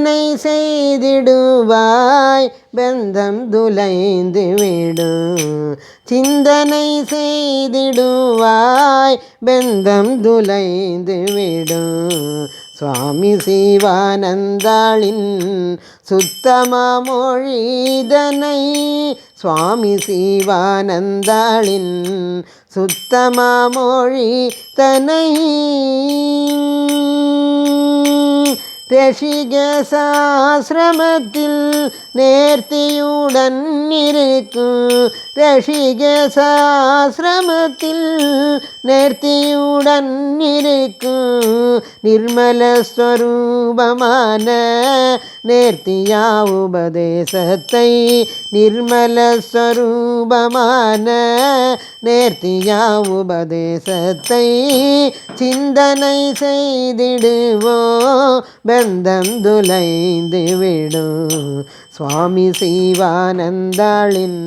சிந்தனை செய்திடுவாய் பந்தம் துலைந்து விடும். சிந்தனை செய்திடுவாய் பந்தம் துலைந்து விடும். சுவாமி சிவானந்தாளின் சுத்தமா மொழிதனை, சுவாமி சிவானந்தாளின் சுத்தமா மொழி தனை, ரிஷிகேசாசிரமத்தில் நேர்த்தியுடன் இருக்கும். ரிஷிகேசாசிரமத்தில் நேர்த்தியுடன் இருக்கும். நிர்மல ஸ்வரூபமான நேர்த்தியா உபதேசத்தை, நிர்மல ஸ்வரூபமான நேர்த்தியா உபதேசத்தை சிந்தனை செய்திடுவோ பந்தம் துலைந்து விடும். சுவாமி சிவானந்தாளின்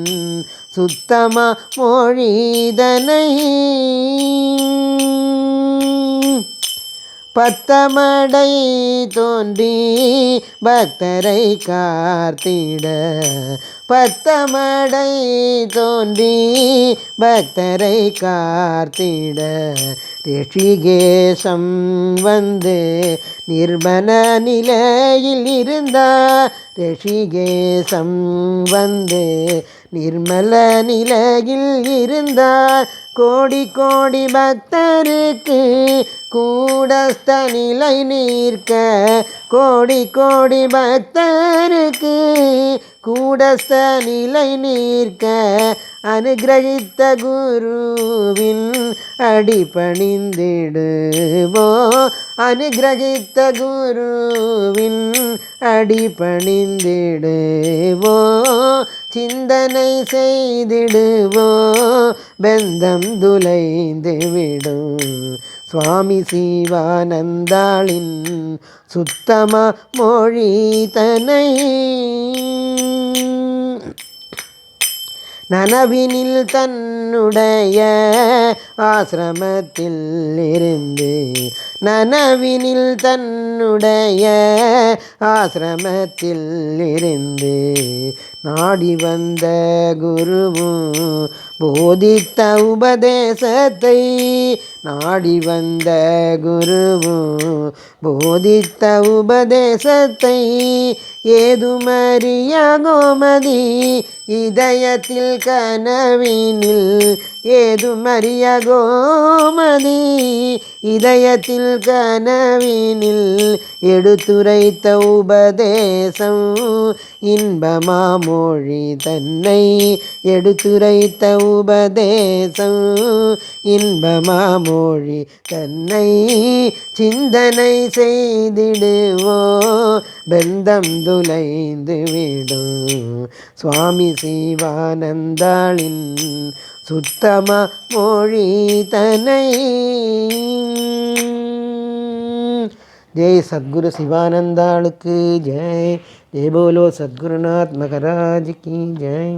சுத்தமா மொழிதனை, பத்தமடை தோன்றி பக்தரை காத்திட, பத்தமடை தோன்றி பக்தரை காத்திட, ரிஷிகேசம் வந்து நிர்மல நிலையில் இருந்தார். ரிஷிகேசம் வந்து நிர்மல நிலையில் இருந்தார். கோடி கோடி பக்தருக்கு கூடஸ்த நிலை நிற்க, கோடி கோடி பக்தருக்கு கூடஸ்த நிலை நிற்க, அனுகிரகித்த குருவின் அடிபணிந்திடுவோ, அனுகிரகித்த குருவின் அடிபணிந்திடுவோ, சிந்தனை செய்திடுவோ பந்தம் துலைந்து விடும். சுவாமி சிவானந்தாளின் சுத்தமா மொழி தனை, நனவினில் தன்னுடைய ஆசிரமத்தில் இருந்து, நனவினில் தன்னுடைய ஆசிரமத்தில் இருந்து நாடி வந்த குருவும் போதித்த உபதேசத்தை, நாடி வந்த குருவும் போதித்த உபதேசத்தை ஏதுமறிய கோமதி இதயத்தில் கனவினில், ஏதுமறிய கோமதி இதயத்தில் கனவினில் எடுத்துரைத்த உபதேசம் இன்பமா மொழி தன்னை, எடுத்துரைத்த உபதேசம் இன்பமா மொழி தன்னை சிந்தனை செய்திடுவோ பந்தம் துலைந்து விடும். சுவாமி சிவானந்தாளின் சுத்தமா மொழி தனை. ஜெய் சத்குரு சிவானந்தாளுக்கு ஜெய். ஜெய் போலோ சத்குருநாத் மகராஜ் கி ஜெய்.